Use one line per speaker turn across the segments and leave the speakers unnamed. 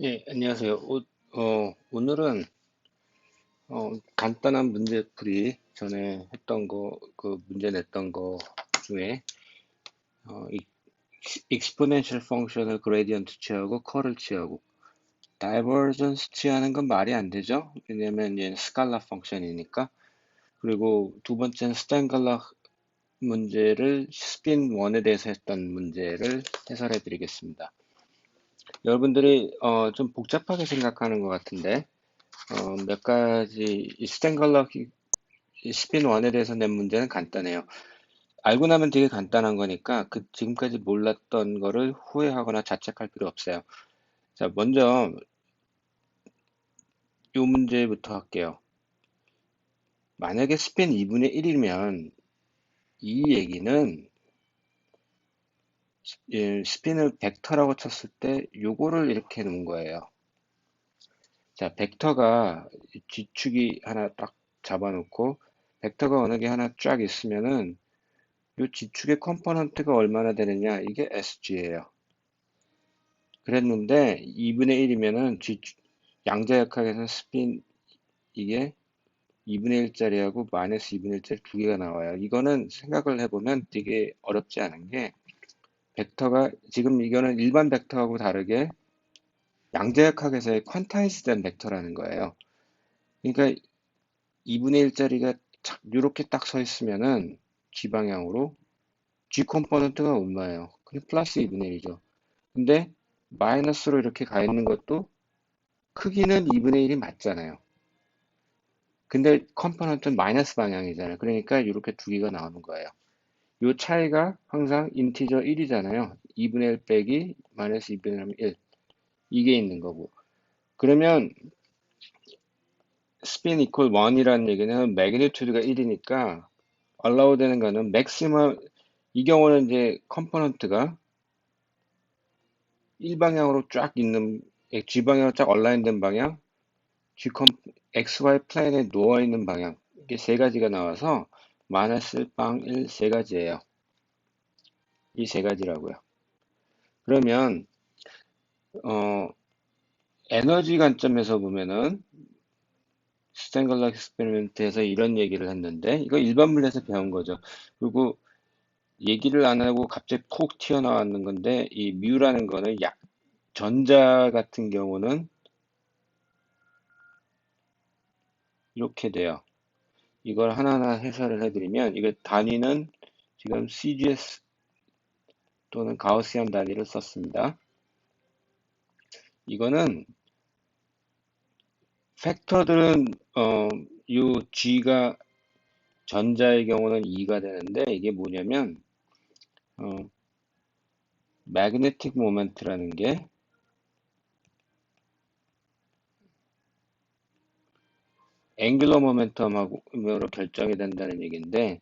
예, 안녕하세요. 오늘은 간단한 문제풀이 전에 했던 거, 그 문제 냈던 거 중에 익스포넨셜 펑션을 그레디언트 취하고 컬을 취하고 다이버전스 취하는 건 말이 안 되죠. 왜냐면 얘는 스칼라 펑션이니까. 그리고 두 번째는 스탠글러 문제를 스핀 1에 대해서 했던 문제를 해설해 드리겠습니다. 여러분들이 좀 복잡하게 생각하는 것 같은데 몇 가지 이 스탠글러 이 스핀 1에 대해서 낸 문제는 간단해요. 알고 나면 되게 간단한 거니까 그 지금까지 몰랐던 거를 후회하거나 자책할 필요 없어요. 자, 먼저 이 문제부터 할게요. 만약에 스핀 2분의 1이면 이 얘기는 스핀을 벡터라고 쳤을 때 요거를 이렇게 놓은 거예요. 자, 벡터가 지축이 하나 딱 잡아놓고 벡터가 어느 게 하나 쫙 있으면은 요 지축의 컴포넌트가 얼마나 되느냐 이게 SG예요. 그랬는데 2분의 1이면은 양자역학에서 스핀 이게 2분의 1짜리하고 마이너스 2분의 1짜리 두 개가 나와요. 이거는 생각을 해보면 되게 어렵지 않은 게 벡터가 지금 이거는 일반 벡터하고 다르게 양자역학에서의 퀀타이즈된 벡터라는 거예요. 그러니까 2분의 1짜리가 이렇게 딱 서 있으면은 G 방향으로 G 컴포넌트가 얼마예요? 그게 플러스 2분의 1이죠. 근데 마이너스로 이렇게 가 있는 것도 크기는 2분의 1이 맞잖아요. 근데 컴포넌트는 마이너스 방향이잖아요. 그러니까 이렇게 두 개가 나오는 거예요. 이 차이가 항상 인티저 1이잖아요. 2분의 1 빼기 마이너스 2분의 1 이게 있는 거고. 그러면 스핀 이퀄 1이라는 얘기는 매그니튜드가 1이니까 allow 되는 거는 맥시멈 이 경우는 이제 컴포넌트가 1방향으로 쫙 있는 G 방향으로 쫙 얼라인된 방향, G XY 플레인에 누워 있는 방향 이게 세 가지가 나와서 마이너스 1, 빵 1, 세 가지예요. 이 세 가지라고요. 그러면 어, 에너지 관점에서 보면은 스탠글러 익스페리멘트에서 이런 얘기를 했는데 이거 일반 물리에서 배운 거죠. 그리고 얘기를 안 하고 갑자기 폭 튀어나왔는 건데 이 뮤라는 거는 전자 같은 경우는 이렇게 돼요. 이걸 하나하나 해설을 해드리면 이거 단위는 지금 CGS 또는 가우시안 단위를 썼습니다. 이거는 팩터들은 이 G가 전자의 경우는 2가 되는데 이게 뭐냐면 어, magnetic moment라는 게 angular momentum으로 결정이 된다는 얘기인데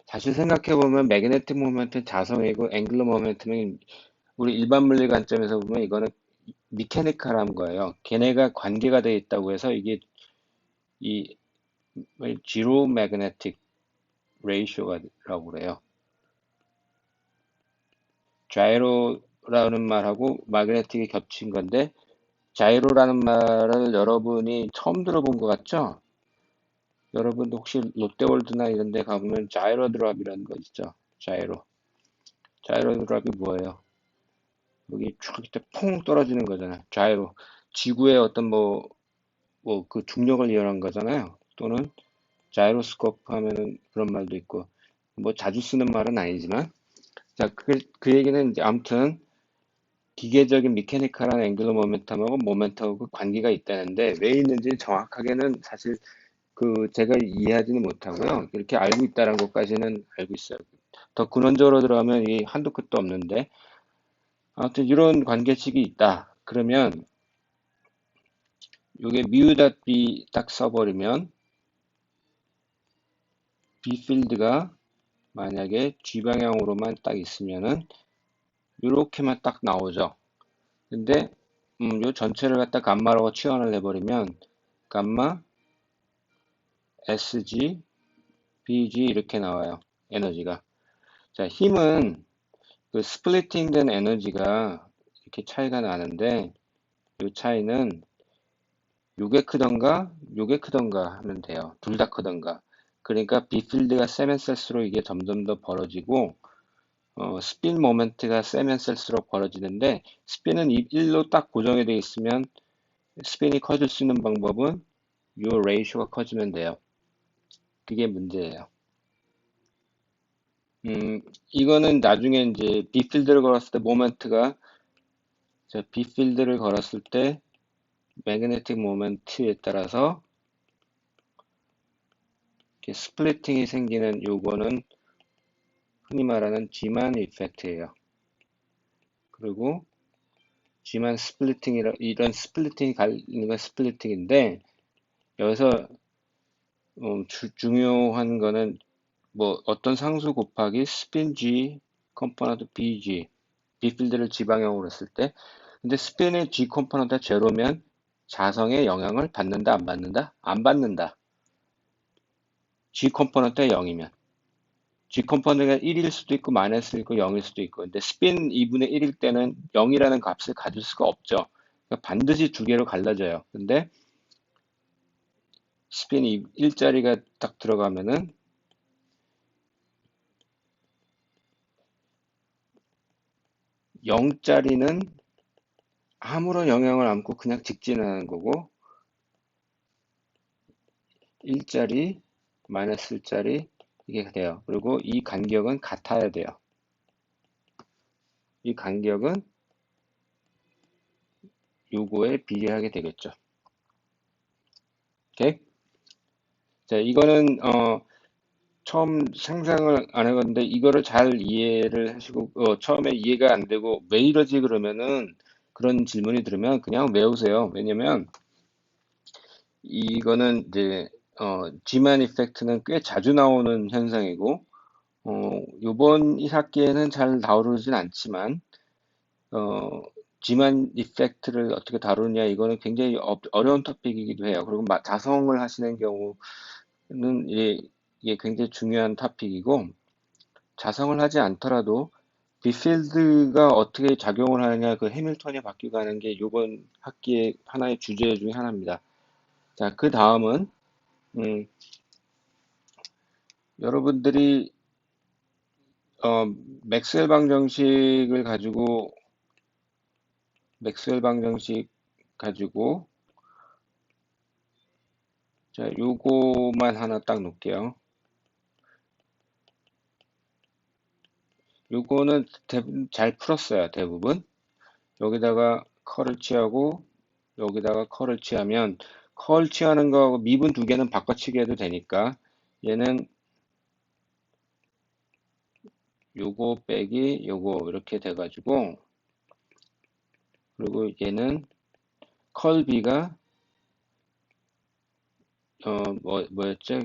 사실 생각해 보면 magnetic moment은 자성이고 angular momentum은 우리 일반 물리 관점에서 보면 이거는 미케니컬한 거예요. 걔네가 관계가 돼 있다고 해서 이게 이 zero magnetic ratio라고 그래요. 자이로라는 말하고 마그네틱이 겹친 건데 자이로라는 말을 여러분이 처음 들어본 것 같죠? 여러분도 혹시 롯데월드나 이런 데 가보면 자이로 드랍이라는 거 있죠? 자이로. 자이로 드랍이 뭐예요? 여기 쭉 이렇게 퐁 떨어지는 거잖아요. 자이로. 지구의 어떤 그 중력을 이용한 거잖아요. 또는 자이로스코프 하면은 그런 말도 있고, 뭐 자주 쓰는 말은 아니지만, 자, 그 얘기는 이제 아무튼 기계적인 미케니컬한 앵귤러 모멘텀하고 모멘텀하고 관계가 있다는데 왜 있는지 정확하게는 사실 그 제가 이해하지는 못하고요. 이렇게 알고 있다는 것까지는 알고 있어요. 더 근원적으로 들어가면 이 한도 끝도 없는데 아무튼 이런 관계식이 있다. 그러면 이게 mu.b 딱 써버리면 B 필드가 만약에 G 방향으로만 딱 있으면은 이렇게만 딱 나오죠. 근데 요 전체를 갖다 감마라고 치환을 해버리면 감마 SG, BG 이렇게 나와요. 에너지가. 자, 힘은 그 스플리팅 된 에너지가 이렇게 차이가 나는데 이 차이는 요게 크던가 하면 돼요. 둘 다 크던가. 그러니까 B 필드가 세면 셀수록 이게 점점 더 벌어지고 스핀 모멘트가 세면 셀수록 벌어지는데 스핀은 1로 딱 고정이 되어 있으면 스핀이 커질 수 있는 방법은 요 레이쇼가 커지면 돼요. 그게 문제예요. 이거는 나중에 이제 B 필드를 걸었을 때 모멘트가 B 필드를 걸었을 때 매그네틱 모멘트에 따라서 이렇게 스플리팅이 생기는 요거는 흔히 말하는 G만 이펙트예요. 그리고 G만 스플리팅이라 이런 스플리팅이 갈리는 건 스플리팅인데 여기서 중요한 거는 뭐 어떤 상수 곱하기 스핀 G 컴포넌트 BG B 필드를 G 방향으로 했을 때 근데 스핀의 G 컴포넌트가 제로면 자성의 영향을 받는다 안 받는다? 안 받는다. G 컴포넌트가 0이면 G 컴포넌트가 1일 수도 있고 마이너스일 있고 0일 수도 있고 근데 스핀 2분의 1일 때는 0이라는 값을 가질 수가 없죠. 그러니까 반드시 두 개로 갈라져요. 근데 스핀이 1자리가 딱 들어가면은 0자리는 아무런 영향을 안 받고 그냥 직진하는 거고 1자리 마이너스 1자리 이게 돼요. 그리고 이 간격은 같아야 돼요. 이 간격은 요거에 비례하게 되겠죠. 오케이? 자, 이거는 처음 상상을 안 해봤는데 이거를 잘 이해를 하시고 처음에 이해가 안 되고 왜 이러지 그러면은 그런 질문이 들으면 그냥 외우세요. 왜냐면 이거는 이제 G만 이펙트는 꽤 자주 나오는 현상이고 요번 1학기에는 잘 다루진 않지만 어, G만 이펙트를 어떻게 다루느냐 이거는 굉장히 어려운 토픽이기도 해요. 그리고 자성을 하시는 경우는 이게 굉장히 중요한 토픽이고 자성을 하지 않더라도 빅필드가 어떻게 작용을 하느냐 그 해밀턴이 바뀌고 하는 게 이번 학기의 하나의 주제 중에 하나입니다. 자, 그 다음은 음, 여러분들이 어, 맥스웰 방정식을 가지고 맥스웰 방정식 가지고 자, 요거만 하나 딱 놓을게요. 요거는 잘 풀었어요, 대부분. 여기다가 컬을 취하고 여기다가 컬을 취하면 컬 취하는 거하고 미분 두 개는 바꿔치기 해도 되니까 얘는 요거 빼기 요거 이렇게 돼가지고 그리고 얘는 컬 B가 뭐였죠?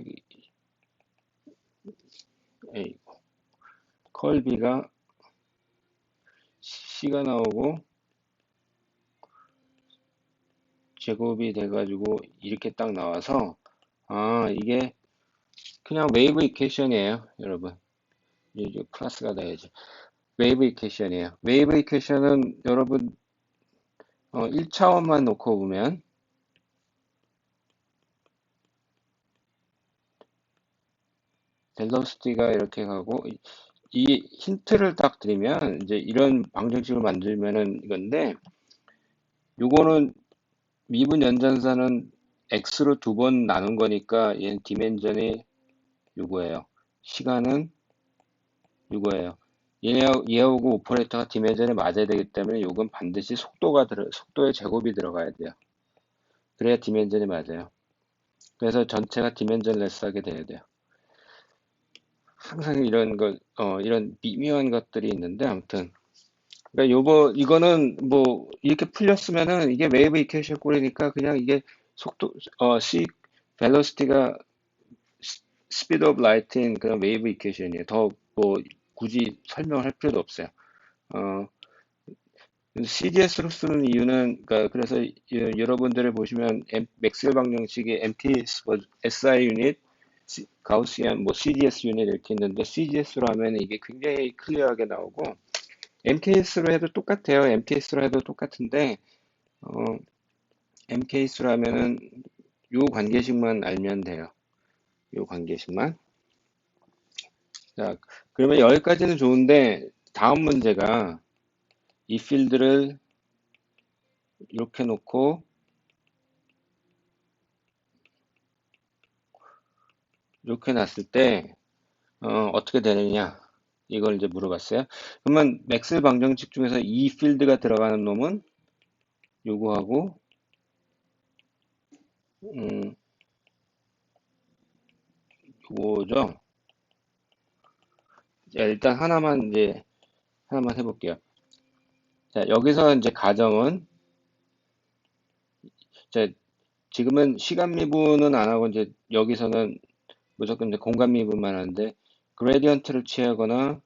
컬 B가 C가 나오고 제곱이 돼가지고 이렇게 딱 나와서 아 이게 그냥 웨이브 이퀘이션이에요 여러분 이제 플러스가 돼야지 웨이브 이퀘이션이에요 웨이브 이퀘이션은 여러분 1차원만 놓고 보면 벨로시티가 이렇게 가고 이 힌트를 딱 드리면 이제 이런 방정식을 만들면은 이건데 요거는 미분 연전선은 x로 두 번 나눈 거니까 얘는 디멘전이 요거예요. 시간은 요거예요. 얘하고 오퍼레이터가 디멘전에 맞아야 되기 때문에 요건 반드시 속도의 제곱이 들어가야 돼요. 그래야 디멘전이 맞아요. 그래서 전체가 디멘전레스하게 돼야 돼요. 항상 이런 미묘한 것들이 있는데 아무튼 그러니까 이거는 뭐 이렇게 풀렸으면은 이게 웨이브 이퀘이션 꼴이니까 그냥 이게 속도 벨로시티가 스피드 오브 라이트인 그런 웨이브 이퀘이션이에요. 더 뭐 굳이 설명할 필요도 없어요. 어, CDS로 쓰는 이유는 그러니까 그래서 여러분들을 보시면 맥스웰 방정식의 MTS, SI 유닛, 가우시안, 뭐 CDS 유닛 이렇게 있는데 CDS로 하면 이게 굉장히 클리어하게 나오고 MTS로 해도 똑같아요. MTS로 해도 똑같은데 어, mk수라면은 요 관계식만 알면 돼요. 요 관계식만. 자, 그러면 여기까지는 좋은데 다음 문제가 이 필드를 이렇게 놓고 이렇게 놨을 때 어떻게 되느냐 이걸 이제 물어봤어요. 그러면 맥스웰 방정식 중에서 이 필드가 들어가는 놈은 요거하고 음, 요거죠. 자, 일단 하나만 해볼게요. 자, 여기서 이제 가정은 자, 지금은 시간 미분은 안 하고 이제 여기서는 무조건 이제 공간 미분만 하는데 그레디언트를 취하거나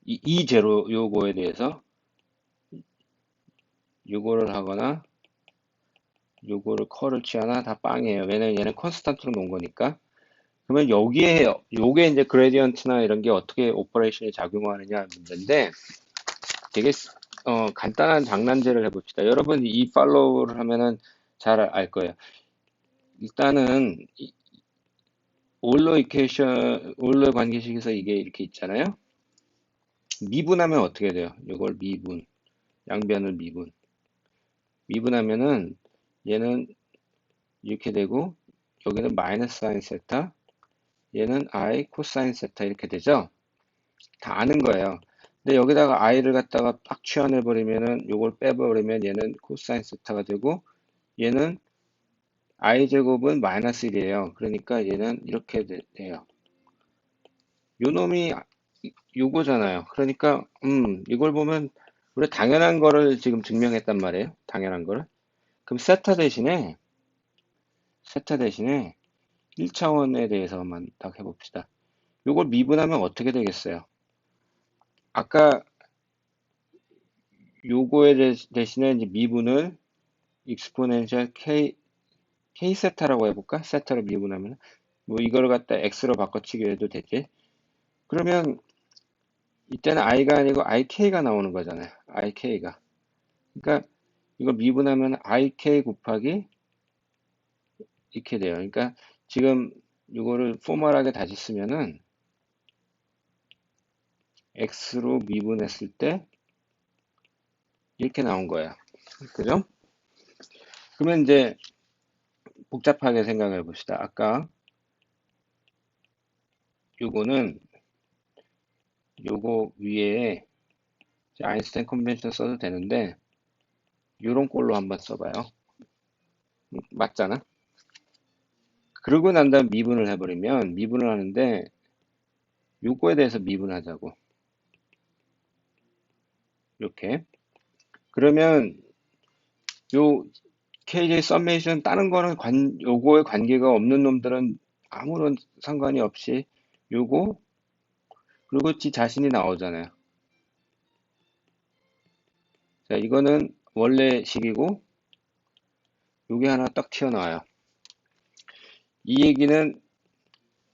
이 제로 요거에 대해서 요거를 하거나 요거를 컬을 취하나 다 빵이에요. 왜냐면 얘는 컨스탄트로 놓은 거니까. 그러면 여기에 요게 이제 그레디언트나 이런 게 어떻게 오퍼레이션이 작용하느냐 문제인데 되게 간단한 장난질을 해봅시다. 여러분 이 팔로우를 하면은 잘 알 거예요. 일단은 올러 이퀘이션 올러 관계식에서 이게 이렇게 있잖아요. 미분하면 어떻게 돼요? 이걸 양변을 미분하면은 얘는 이렇게 되고 여기는 마이너스 사인 세타, 얘는 i 코사인 세타 이렇게 되죠? 다 아는 거예요. 근데 여기다가 i를 갖다가 딱 취환해 버리면은 요걸 빼버리면 얘는 코사인 세타가 되고 얘는 i 제곱은 마이너스 1이에요. 그러니까 얘는 이렇게 돼요. 요 놈이 요거잖아요. 그러니까 이걸 보면 우리 당연한 거를 지금 증명했단 말이에요. 당연한 거를. 그럼 세타 대신에 1차원에 대해서만 딱 해봅시다. 요걸 미분하면 어떻게 되겠어요? 아까 요거에 대신에 이제 미분을 익스포넨셜 k 세타라고 해볼까? 세타로 미분하면 뭐 이거를 갖다 x로 바꿔치기 해도 되지. 그러면 이때는 i가 아니고 ik가 나오는 거잖아요. ik가. 그러니까 이거 미분하면 ik 곱하기 이렇게 돼요. 그러니까 지금 이거를 포멀하게 다시 쓰면은 x로 미분했을 때 이렇게 나온 거예요. 그죠? 그러면 이제 복잡하게 생각해 봅시다. 아까 요거는 요거 위에 아인슈타인 컨벤션 써도 되는데 요런 꼴로 한번 써봐요. 맞잖아? 그러고 난 다음 미분을 해버리면 미분을 하는데 요거에 대해서 미분하자고. 이렇게. 그러면 요 KJ 썸메이션 다른 거는 요거에 관계가 없는 놈들은 아무런 상관이 없이 요거 그리고 지 자신이 나오잖아요. 자, 이거는 원래 식이고 요게 하나 딱 튀어나와요. 이 얘기는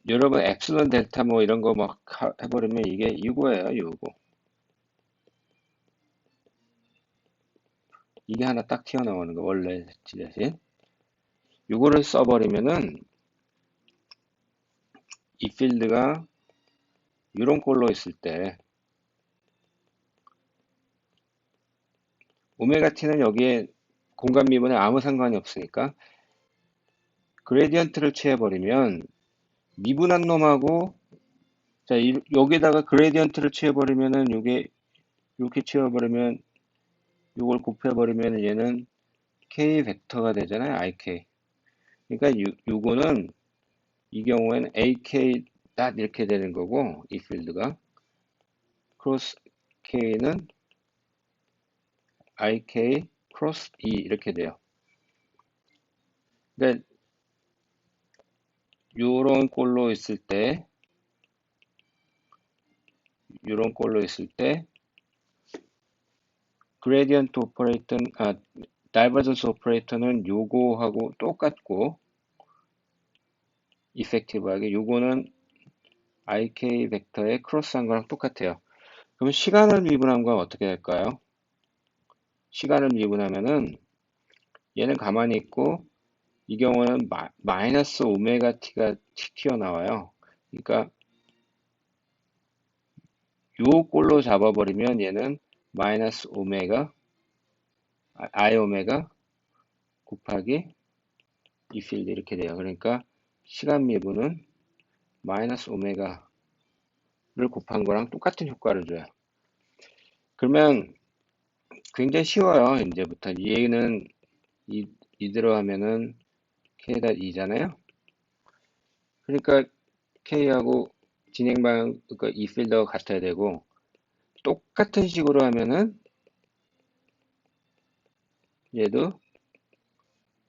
여러분 엡실론 델타 뭐 이런 거 막 해버리면 이게 이거예요, 요거. 이게 하나 딱 튀어나오는 거 원래 지 대신. 요거를 써버리면은 이 필드가 이런 꼴로 있을 때 오메가 t는 여기에 공간 미분에 아무 상관이 없으니까 그레디언트를 취해버리면 미분한 놈하고 자 여기다가 그레디언트를 취해버리면은 요게 이렇게 취해버리면 요걸 곱해버리면 얘는 k 벡터가 되잖아요. ik. 그러니까 요거는 이 경우에는 ak 딱 이렇게 되는 거고 이 필드가 크로스 k는 ik 크로스 e 이렇게 돼요. 그러니까 요런 꼴로 있을 때 요런 꼴로 있을 때 그레디언트 오퍼레이터는 다이버전스 오퍼레이터는 요거하고 똑같고 이펙티브하게 요거는 ik 벡터의 크로스한 거랑 똑같아요. 그러면 시간을 미분한 건 어떻게 할까요? 시간을 미분하면은 얘는 가만히 있고 이 경우는 마이너스 오메가 t가 튀어나와요. 그러니까 요 꼴로 잡아버리면 얘는 마이너스 오메가 I 오메가 곱하기 이 필드 이렇게 돼요. 그러니까 시간 미분은 마이너스 오메가를 곱한 거랑 똑같은 효과를 줘요. 그러면 굉장히 쉬워요. 이제부터 얘는 이대로 하면은 K에다 2잖아요. 그러니까 K하고 진행 방향, 그러니까 이 필드가 같아야 되고, 똑같은 식으로 하면은 얘도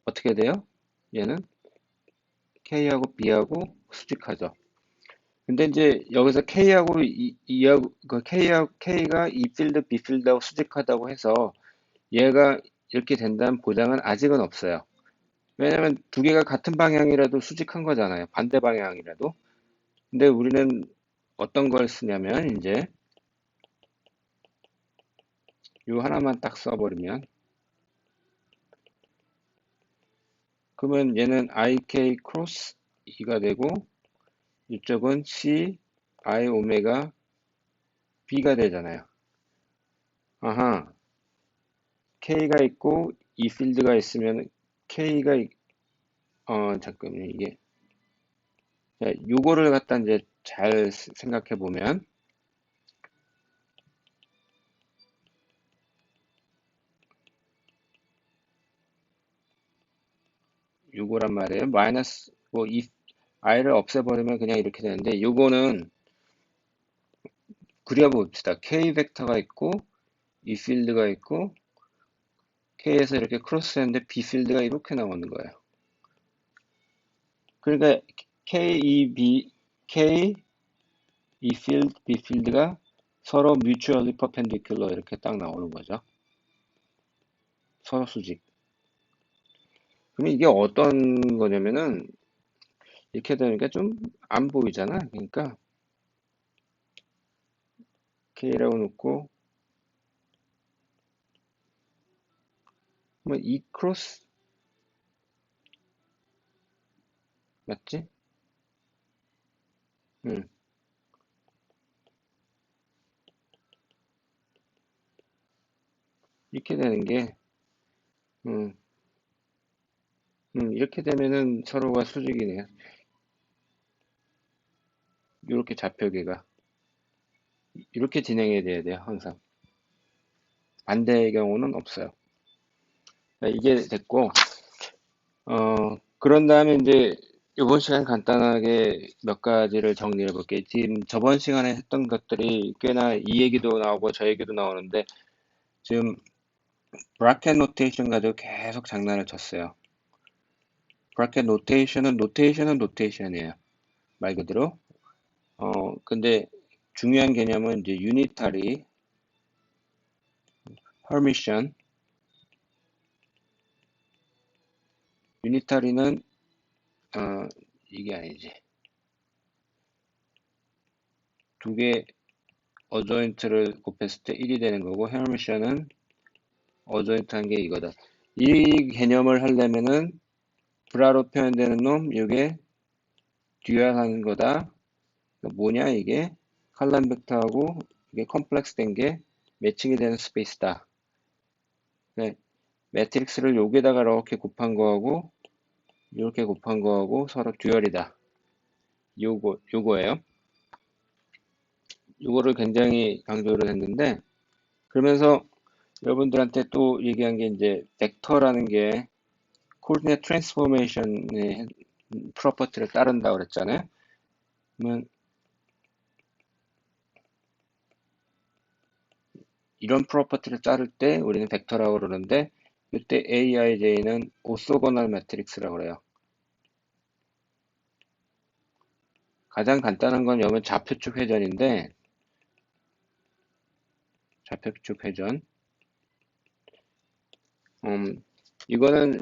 어떻게 돼요? 얘는 K하고 B하고 수직하죠. 근데 이제 여기서 K하고 E하고, 그 K가 이 필드, B 필드하고 수직하다고 해서 얘가 이렇게 된다는 보장은 아직은 없어요. 왜냐면 두 개가 같은 방향이라도 수직한 거잖아요. 반대 방향이라도. 근데 우리는 어떤 걸 쓰냐면 이제 요 하나만 딱 써버리면 그러면 얘는 IK 크로스 2가 되고 이쪽은 C I 오메가 B가 되잖아요. 아하, K가 있고 이 필드가 있으면 K가 잠깐만요. 이게 자, 요거를 갖다 이제 잘 생각해 보면 요거란 말이에요. 마이너스 이 i를 없애버리면 그냥 이렇게 되는데 요거는 그려봅시다. K 벡터가 있고 이 필드가 있고 K에서 이렇게 크로스했는데 B 필드가 이렇게 나오는 거예요. 그러니까 K, E, B, K, E 필드, B 필드가 서로 mutually perpendicular 이렇게 딱 나오는 거죠. 서로 수직. 그럼 이게 어떤 거냐면은 이렇게 되니까 좀 안 보이잖아. 그러니까 K라고 놓고 뭐 E 크로스 맞지? 응. 이렇게 되는 게 응. 이렇게 되면은 서로가 수직이네요. 이렇게 좌표계가 이렇게 진행이 돼야 돼요. 항상. 반대의 경우는 없어요. 네, 이게 됐고 그런 다음에 이제 이번 시간 간단하게 몇 가지를 정리해 볼게요. 지금 저번 시간에 했던 것들이 꽤나 이 얘기도 나오고 저 얘기도 나오는데 지금 브라켓 노테이션 가지고 계속 장난을 쳤어요. 브라켓 노테이션은 노테이션이에요. 말 그대로. 근데 중요한 개념은 이제 유니타리, 허미션. 유니타리는 이게 아니지. 두 개 어조인트를 곱했을 때 1이 되는 거고 헤르미션은 어조인트 한 게 이거다. 이 개념을 하려면은 브라로 표현되는 놈 이게 듀얼하는 거다. 뭐냐 이게 칼럼 벡터하고 이게 컴플렉스 된 게 매칭이 되는 스페이스다. 네, 매트릭스를 여기다가 이렇게 곱한 거하고 이렇게 곱한 거하고 서로 듀얼이다. 요거예요. 요거를 굉장히 강조를 했는데 그러면서 여러분들한테 또 얘기한 게 이제 벡터라는 게 코디네이트 트랜스포메이션의 프로퍼티를 따른다고 그랬잖아요. 그러면 이런 프로퍼티를 따를 때 우리는 벡터라고 그러는데 이때 AIJ는 오소고널 매트릭스라고 그래요. 가장 간단한 건 여기는 좌표축 회전인데 좌표축 회전 이거는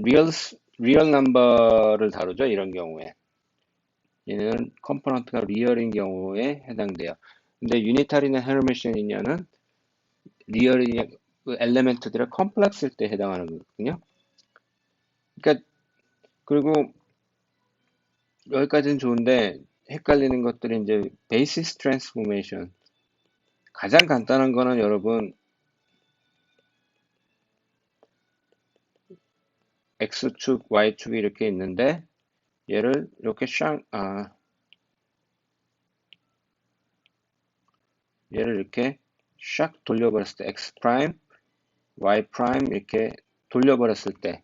리얼 넘버를 다루죠. 이런 경우에 얘는 컴포넌트가 리얼인 경우에 해당돼요. 근데 유니타리나 헤르미션이냐는 리얼이 그 엘레멘트들의 컴플렉스일 때 해당하는 거거든요. 그러니까 그리고 여기까지는 좋은데 헷갈리는 것들이 이제 베이시스 트랜스포메이션. 가장 간단한 거는 여러분 X축, Y축이 이렇게 있는데 얘를 이렇게 얘를 이렇게 샥 돌려버렸을 때 X 프라임, Y 프라임 이렇게 돌려버렸을 때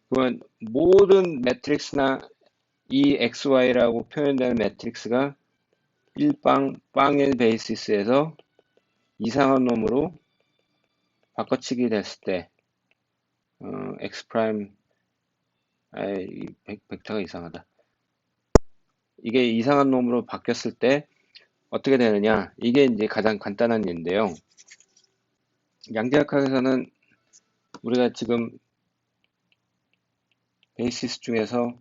그건 모든 매트릭스나 이 XY라고 표현되는 매트릭스가 빵의 베이시스에서 이상한 놈으로 바꿔치기 됐을 때 X 프라임 이 벡터가 이상하다. 이게 이상한 놈으로 바뀌었을 때 어떻게 되느냐? 이게 이제 가장 간단한 예인데요. 양자역학에서는 우리가 지금 베이시스 중에서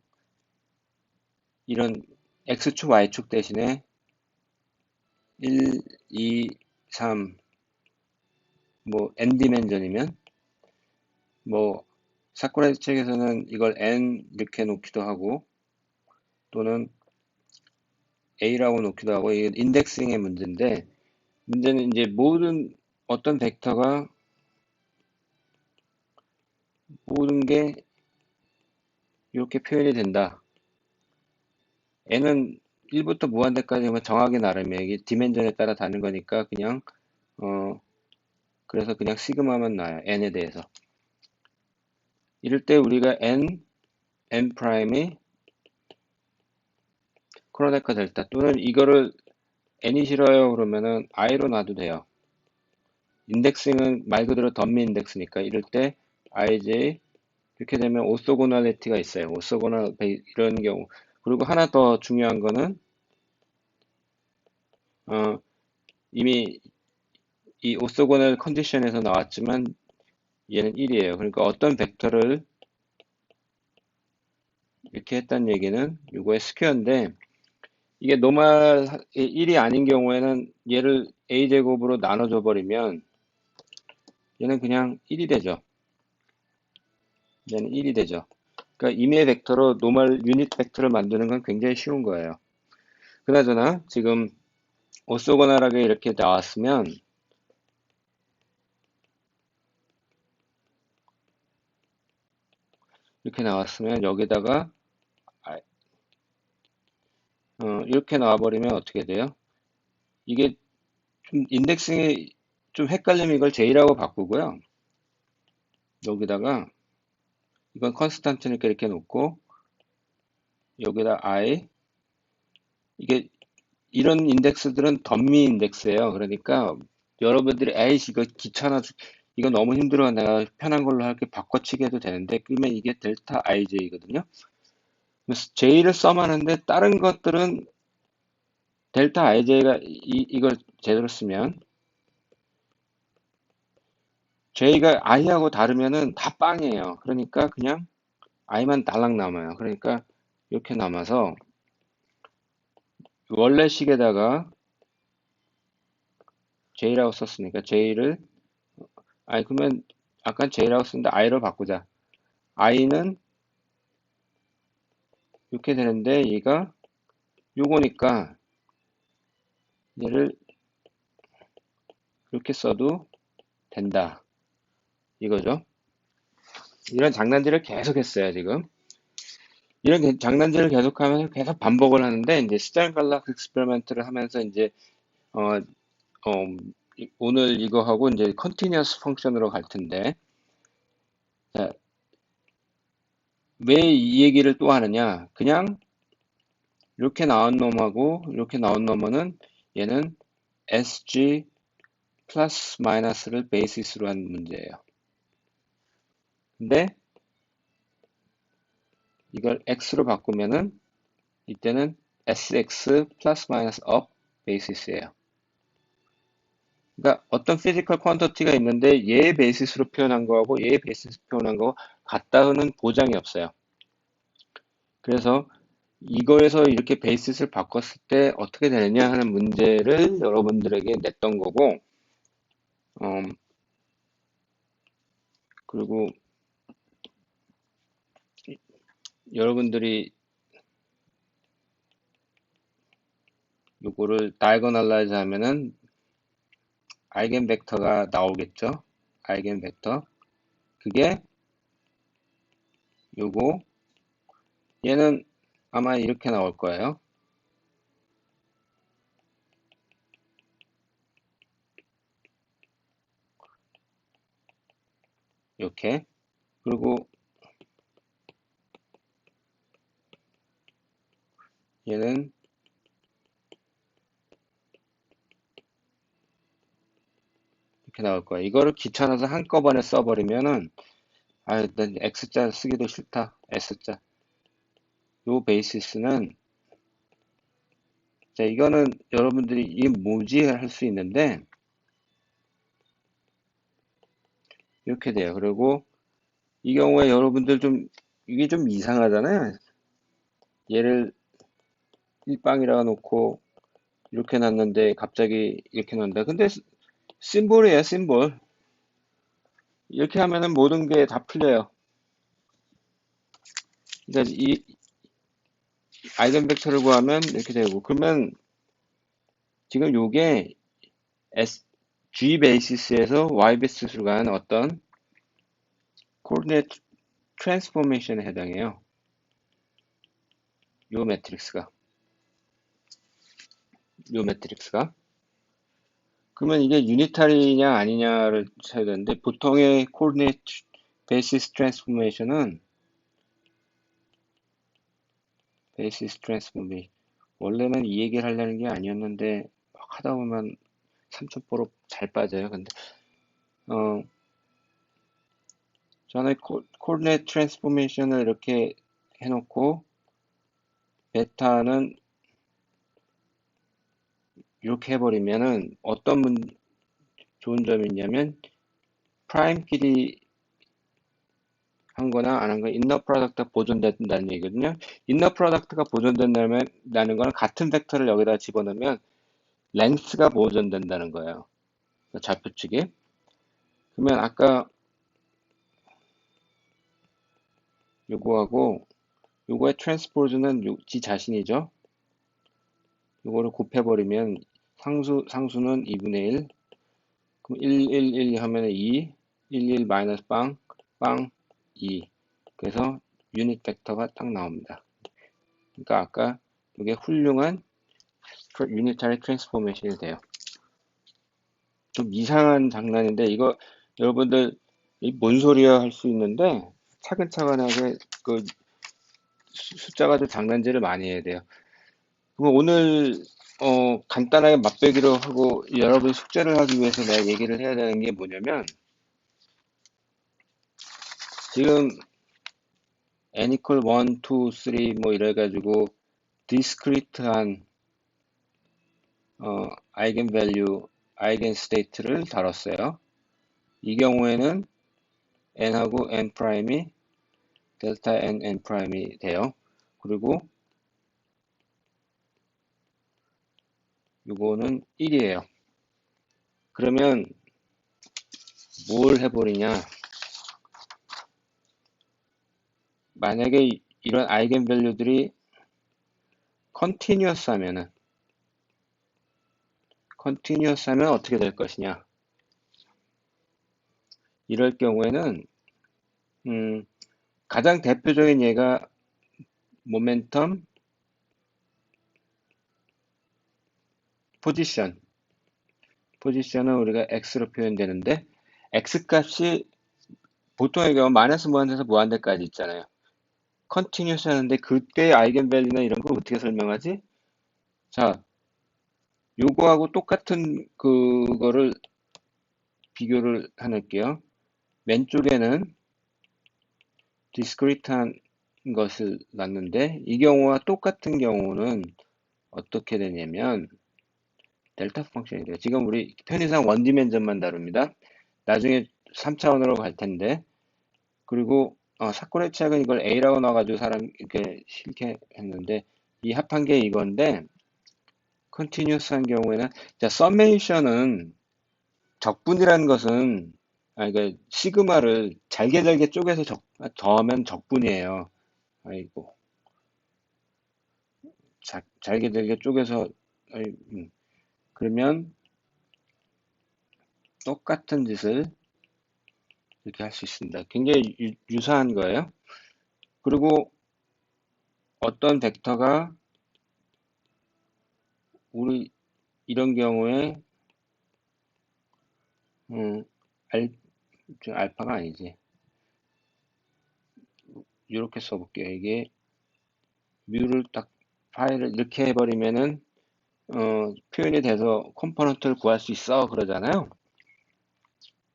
이런 X축, Y축 대신에 1, 2, 3, 뭐 n 디멘전이면 뭐 사쿠라지 책에서는 이걸 n 이렇게 놓기도 하고 또는 a라고 놓기도 하고 이게 인덱싱의 문제인데 문제는 이제 어떤 벡터가 모든 게 이렇게 표현이 된다. n은 1부터 무한대까지 정하기 나름이에요. 이게 디멘전에 따라 다른 거니까 그냥 그래서 그냥 시그마만 나요. n에 대해서. 이럴 때 우리가 n 프라임이 크로네커 델타 또는 이거를 n이 싫어요 그러면은 i로 놔도 돼요. 인덱싱은 말 그대로 덤미 인덱스니까 이럴 때 ij 이렇게 되면 오소고널리티가 있어요. 이런 경우. 그리고 하나 더 중요한 거는 어, 이미 이 오소고널 컨디션에서 나왔지만 얘는 1이에요. 그러니까 어떤 벡터를 이렇게 했다는 얘기는 이거의 스퀘어인데 이게 노멀 1이 아닌 경우에는 얘를 a제곱으로 나눠줘 버리면 얘는 그냥 1이 되죠. 얘는 1이 되죠. 그러니까 임의 벡터로 노멀 유닛 벡터를 만드는 건 굉장히 쉬운 거예요. 그나저나 지금 오소고널하게 이렇게 나왔으면 여기다가 이렇게 나와버리면 어떻게 돼요? 이게 좀 인덱싱이 좀 헷갈리면 이걸 J라고 바꾸고요. 여기다가 이건 컨스탄트니까 이렇게 놓고 여기다 I 이게 이런 인덱스들은 덤미 인덱스예요. 그러니까 여러분들이 에이 이거 귀찮아 이거 너무 힘들어 내가 편한 걸로 할게 바꿔치기 해도 되는데 그러면 이게 델타 IJ거든요. 그래서 J를 써마는데 다른 것들은 델타 IJ가 이걸 제대로 쓰면 J가 I하고 다르면은 다 빵이에요. 그러니까 그냥 I만 달랑 남아요. 그러니까 이렇게 남아서 원래 식에다가 J라고 썼으니까 J를 그러면 아까 J라고 썼는데 I로 바꾸자. I는 이렇게 되는데 얘가 요거니까 얘를 이렇게 써도 된다. 이거죠. 이런 장난질을 계속 했어요, 지금. 이런 장난질을 계속하면서 계속 반복을 하는데, 이제 스타인갈락 익스페리먼트를 하면서 이제, 어, 오늘 이거 하고 이제 컨티뉴어스 펑션으로 갈 텐데, 자, 왜 이 얘기를 또 하느냐? 그냥 이렇게 나온 놈하고 이렇게 나온 놈은 얘는 SG 플러스 마이너스를 베이시스로 한 문제예요. 근데 이걸 x로 바꾸면은 이때는 sx 플러스 마이너스 업 베이시스예요. 그러니까 어떤 피지컬 퀀터티가 있는데 얘 베이시스로 표현한 거하고 얘 베이시스로 표현한 거 같다는 보장이 없어요. 그래서 이거에서 이렇게 베이시스를 바꿨을 때 어떻게 되느냐 하는 문제를 여러분들에게 냈던 거고, 그리고 여러분들이 요거를 다이고널라이즈 하면은 아이겐 벡터가 나오겠죠. 아이겐 벡터. 그게 요거 얘는 아마 이렇게 나올 거예요. 이렇게. 그리고 얘는 이렇게 나올 거예요. 이거를 귀찮아서 한꺼번에 써버리면은 난 X자 쓰기도 싫다. S자. 요 베이시스는 자 이거는 여러분들이 이게 뭐지 할 수 있는데 이렇게 돼요. 그리고 이 경우에 여러분들 좀 이게 좀 이상하잖아요. 얘를 1방이라고 놓고 이렇게 놨는데 갑자기 이렇게 놓는다. 근데 심볼이에요, 심볼. 이렇게 하면은 모든 게 다 풀려요. 그러니까 이 아이겐 벡터를 구하면 이렇게 되고 그러면 지금 요게 G 베이시스에서 Y 베이시스로 가는 어떤 코디네이트 트랜스포메이션에 해당해요. 요 매트릭스가. 요 매트릭스가. 그러면 이게 유니타리냐 아니냐를 쳐야 되는데 보통의 코디네이트 베이시스 트랜스포메이션은 베이시스 트랜스포메이션 원래는 이 얘기를 하려는 게 아니었는데 막 하다 보면 삼천포로 잘 빠져요. 근데 저는 코디네이트 트랜스포메이션을 이렇게 해놓고 베타는 이렇게 해버리면은 어떤 좋은 점이 있냐면 프라임끼리 한 거나 안 한 거 인너 프로덕트가 보존된다는 얘기거든요. 인너 프로덕트가 보존된다는 거는 같은 벡터를 여기다 집어넣으면 랭스가 보존된다는 거예요. 좌표측에. 그러면 아까 요거하고 요거의 트랜스포즈는 지 자신이죠. 요거를 곱해버리면 상수는 2분의 1. 그럼 1, 1, 1 하면 2, 1, 1 마이너스 빵, 빵, 2. 그래서 유닛 벡터가 딱 나옵니다. 그러니까 아까 이게 훌륭한 유니타리 트랜스포메이션이 돼요. 좀 이상한 장난인데 이거 여러분들 뭔 소리야 할 수 있는데 차근차근하게 그 숫자 가지고 장난질을 많이 해야 돼요. 그럼 오늘 간단하게 맛보기로 하고 여러분 숙제를 하기 위해서 내가 얘기를 해야 되는 게 뭐냐면 지금 n equal 1, 2, 3 뭐 이래가지고 디스크리트한 아이겐 밸류, 아이겐 스테이트를 다뤘어요. 이 경우에는 n하고 n 프라임이 델타 n n 프라임이 돼요. 그리고 이거는 1이에요. 그러면 뭘 해버리냐? 만약에 이런 아이겐 밸류들이 컨티뉴어스 하면 어떻게 될 것이냐? 이럴 경우에는 가장 대표적인 예가 모멘텀, 포지션은 우리가 x로 표현되는데 x 값이 보통의 경우 마이너스 무한대에서 무한대까지 있잖아요. 컨티뉴스 하는데 그때 아이겐 밸류나 이런 걸 어떻게 설명하지? 자, 요거하고 똑같은 그거를 비교를 해놓을게요. 왼쪽에는 디스크리트한 것을 놨는데 이 경우와 똑같은 경우는 어떻게 되냐면 델타 펑션이 돼요. 지금 우리 편의상 원디멘전만 다룹니다. 나중에 3차원으로 갈 텐데 그리고 사건의 치약은 이걸 A라고 넣어가지고 사람 이렇게 싫게 했는데 이 합한 게 이건데 컨티뉴스한 경우에는 자 서메이션은 적분이라는 것은 그러니까 시그마를 잘게 쪼개서 더하면 적분이에요. 아이고, 잘게 잘게 쪼개서, 아이, 그러면 똑같은 짓을 이렇게 할 수 있습니다. 굉장히 유사한 거예요. 그리고 어떤 벡터가 우리 이런 경우에 음, 알, 알파가 아니지. 이렇게 써볼게요. 이게 뮤를 딱 파일을 이렇게 해버리면은 표현이 돼서 컴포넌트를 구할 수 있어 그러잖아요.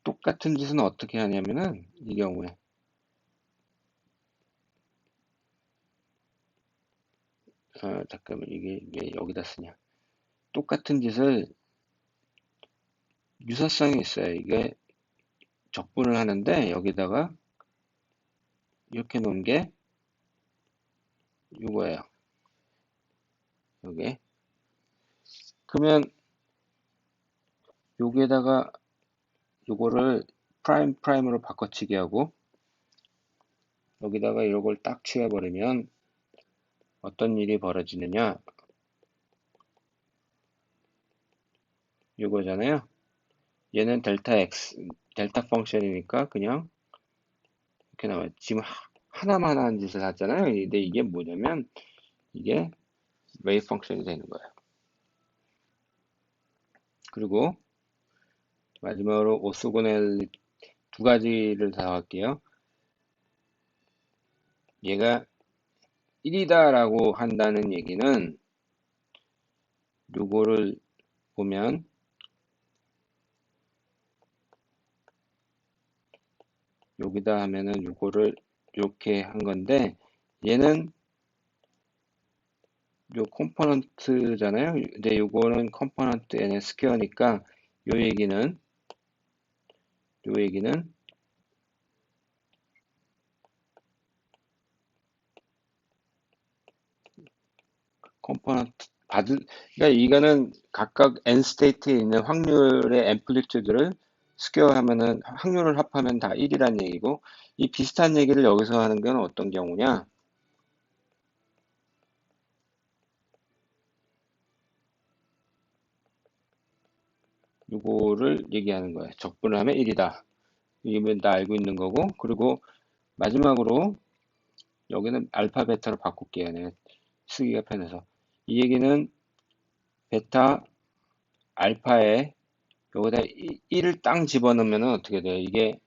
똑같은 짓은 어떻게 하냐면은 이 경우에 잠깐만 이게 왜 여기다 쓰냐. 똑같은 짓을 유사성이 있어요. 이게 적분을 하는데 여기다가 이렇게 놓은 게 이거예요. 요게. 그러면 여기에다가 요거를 프라임으로 바꿔치기 하고 여기다가 이걸 딱 취해버리면 어떤 일이 벌어지느냐 이거잖아요. 얘는 델타 x 델타 펑션이니까 그냥 이렇게 나와요. 지금 하나만 하는 짓을 하잖아요. 근데 이게 뭐냐면 이게 웨이브 펑션이 되는 거예요. 그리고 마지막으로 오소고넬 두 가지를 다 할게요. 얘가 1이다 라고 한다는 얘기는 요거를 보면 여기다 하면은 요거를 이렇게 한 건데 얘는 요 컴포넌트잖아요. 근데 요거는 컴포넌트 n의 스퀘어니까 요 얘기는 요 얘기는 컴포넌트 그러니까 이거는 각각 n 스테이트에 있는 확률의 앰플리튜드를 스퀘어 하면은 확률을 합하면 다 1이란 얘기고 이 비슷한 얘기를 여기서 하는 건 어떤 경우냐? 요거를 얘기하는 거예요. 적분을 하면 1이다. 이건 다 알고 있는 거고 그리고 마지막으로 여기는 알파 베타로 바꿀게요. 내가 쓰기가 편해서 이 얘기는 베타 알파에 여기다 1을 땅 집어넣으면 어떻게 돼요? 이게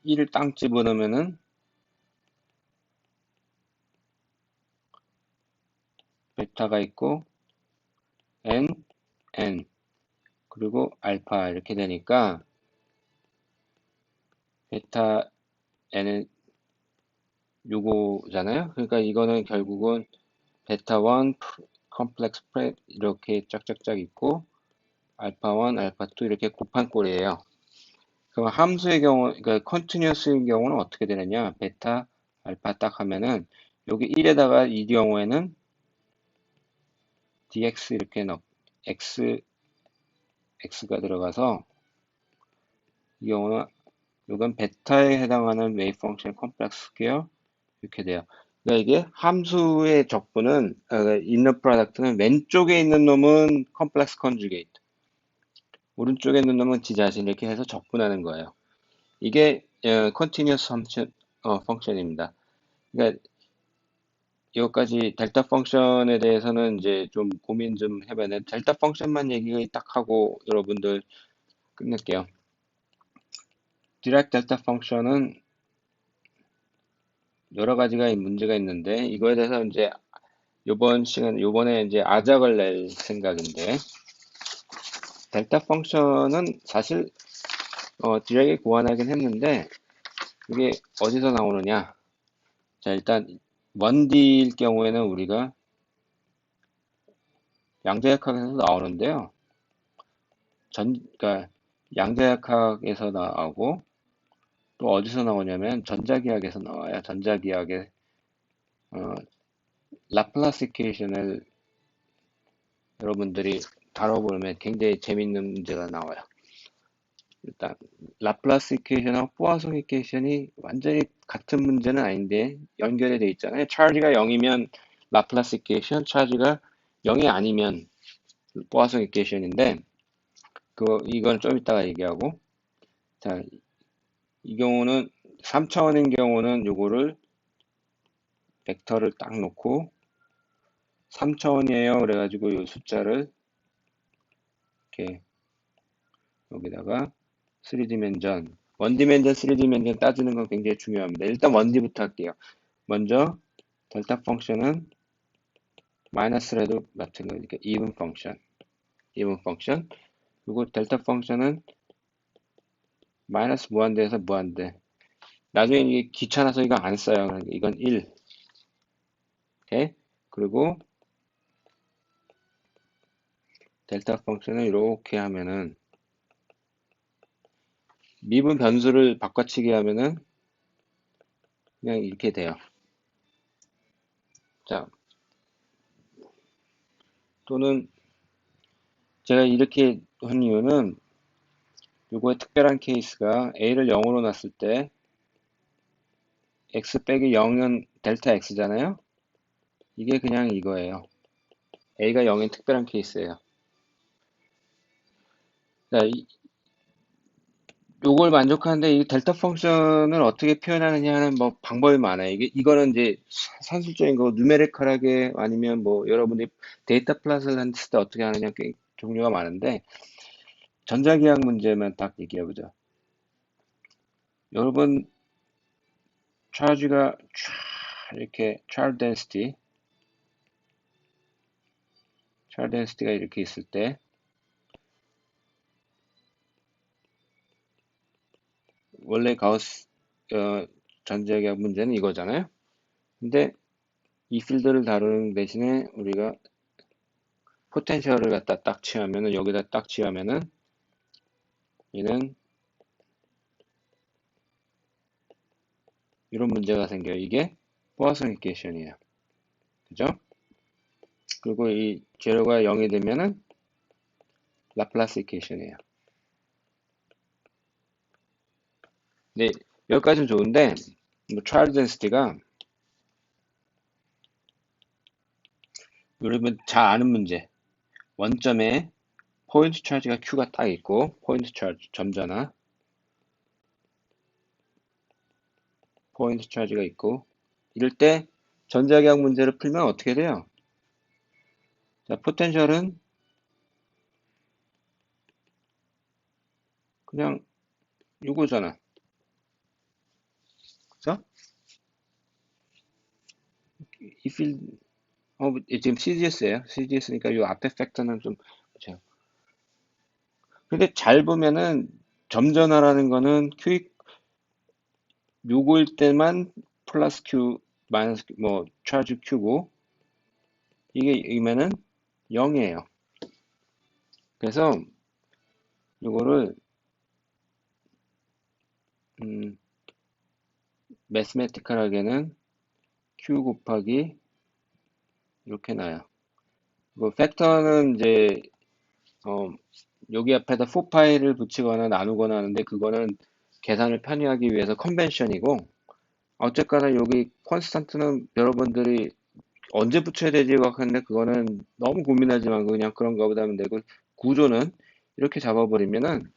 1을 땅 집어넣으면은 베타가 있고 n, n 그리고 알파 이렇게 되니까 베타 n은 요거잖아요. 그러니까 이거는 결국은 베타 1 컴플렉스 프레 이렇게 짝짝짝 있고 알파 1, 알파 2 이렇게 곱한 꼴이에요. 그럼 함수의 경우, 그러니까 컨티뉴어스의 경우는 어떻게 되느냐? 베타, 알파 딱 하면은 여기 1에다가 이 경우에는 dx 이렇게 넣, x가 들어가서 이 경우는 이건 베타에 해당하는 웨이브 펑션 컴플렉스 스퀘어 이렇게 돼요. 그러니까 이게 함수의 적분은 인너 프로덕트는 왼쪽에 있는 놈은 컴플렉스 컨주게이트, 오른쪽에 있는 놈은 지 자신 이렇게 해서 적분하는 거예요. 이게 컨티뉴어스 펑션입니다. 그러니까 이것까지 델타 펑션에 대해서는 이제 좀 고민 좀 해봐야 돼. 델타 펑션만 얘기 딱 하고 여러분들 끝낼게요. 디렉 델타 펑션은 여러 가지가 문제가 있는데 이거에 대해서 이제 요번에 이제 아작을 낼 생각인데 델타 펑션은 사실 디렉에 고안하긴 했는데 이게 어디서 나오느냐? 자 일단 1D일 경우에는 우리가 양자역학에서 나오는데요. 그러니까 양자역학에서 나오고 또 어디서 나오냐면 전자기하학에서 나와요. 전자기하학의 어, 라플라스 이퀘이션을 여러분들이 다뤄보면 굉장히 재밌는 문제가 나와요. 일단 라플라스 이퀘이션하고 포화송 이퀘이션이 완전히 같은 문제는 아닌데 연결이 돼 있잖아요. 차지가 0이면 라플라스 이퀘이션, 차지가 0이 아니면 포화송 이퀘이션인데 이건 좀 이따가 얘기하고, 자, 이 경우는 3차원인 경우는 요거를 벡터를 딱 놓고 3차원이에요. 그래가지고 요 숫자를 이렇게 여기다가 3디멘전, 1디멘전, 3디멘전 따지는 건 굉장히 중요합니다. 일단 1D부터 할게요. 먼저 델타 펑션은 마이너스라도 마찬가지니까 even 펑션. 그리고 델타 펑션은 마이너스 무한대에서 무한대. 나중에 이게 귀찮아서 이거 안 써요. 그러니까 이건 1. 오케이? 그리고 델타 펑션을 이렇게 하면은 미분 변수를 바꿔치기 하면은 그냥 이렇게 돼요. 자, 또는 제가 이렇게 한 이유는 요거의 특별한 케이스가 a를 0으로 놨을 때 x 빼기 0은 델타 x잖아요. 이게 그냥 이거예요. a가 0인 특별한 케이스예요. 자, 요걸 만족하는데 이 델타 펑션을 어떻게 표현하느냐 하는 뭐 방법이 많아요. 이거는 이제 산술적인 거, 누메리컬하게 아니면 뭐 여러분이 데이터 플롯을 했을 때 어떻게 하느냐 꽤 종류가 많은데 전자기학 문제만 딱 얘기해 보죠. 여러분 차지가 이렇게 차르 덴시티가 이렇게 있을 때 원래 가우스 전자기학 문제는 이거잖아요. 근데 이 필드를 다루는 대신에 우리가 포텐셜을 갖다 딱 취하면은 여기다 딱 취하면은 얘는 이런 문제가 생겨요. 이게 포화성 이퀘이션이에요. 그죠? 그리고 이 제로가 0이 되면은 라플라스 이퀘이션이에요. 네, 여기까지는 좋은데 뭐 차일드 덴시티가 여러분 잘 아는 문제. 원점에 포인트 차지가 Q가 딱 있고 포인트 차지 점전화 포인트 차지가 있고 이럴 때 전자기학 문제를 풀면 어떻게 돼요? 자, 포텐셜은 그냥 이거잖아. 그죠? 이 필드 지금 CGS예요. CGS니까 이 앞에 팩터는 좀 그렇죠. 근데 잘 보면은 점전화라는 거는 Q 요거일 때만 플러스 Q 마이너스 뭐 차지 Q고 이게 이면은 0이에요. 그래서 요거를 음, 매스메티컬하게는 Q 곱하기 이렇게 나요. 그 팩터는 이제 어, 여기 앞에다 4파이를 붙이거나 나누거나 하는데 그거는 계산을 편의하기 위해서 컨벤션이고 어쨌거나 여기 콘스탄트는 여러분들이 언제 붙여야 되지 하는데 그거는 너무 고민하지 말고 그냥 그런 거보다 하면 되고 구조는 이렇게 잡아버리면은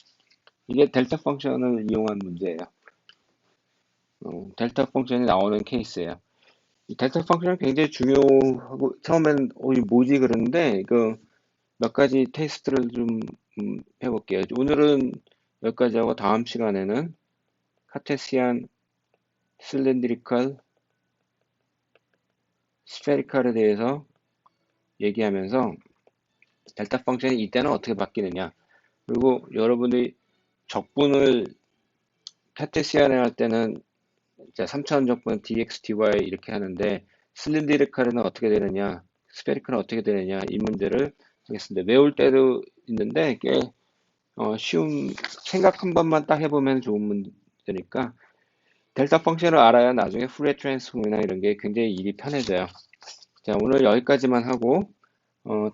이게 델타 펑션을 이용한 문제예요. 델타 펑션이 나오는 케이스예요. 이 델타 펑션은 굉장히 중요하고 처음에는 이 뭐지 그러는데 그 몇 가지 테스트를 좀 해볼게요. 오늘은 여기까지 하고 다음 시간에는 카테시안, 실린드리컬, 스페리컬에 대해서 얘기하면서 델타 펑션이 이때는 어떻게 바뀌느냐 그리고 여러분들이 적분을 카테시안에 할 때는 3차원 적분 dx, dy 이렇게 하는데 실린드리컬은 어떻게 되느냐 스페리컬은 어떻게 되느냐 이 문제를 하겠습니다. 외울 때도 있는데 꽤 쉬운 생각 한 번만 딱 해보면 좋은 문제니까 델타 펑션을 알아야 나중에 후리에 트랜스폼이나 이런 게 굉장히 일이 편해져요. 자, 오늘 여기까지만 하고 다음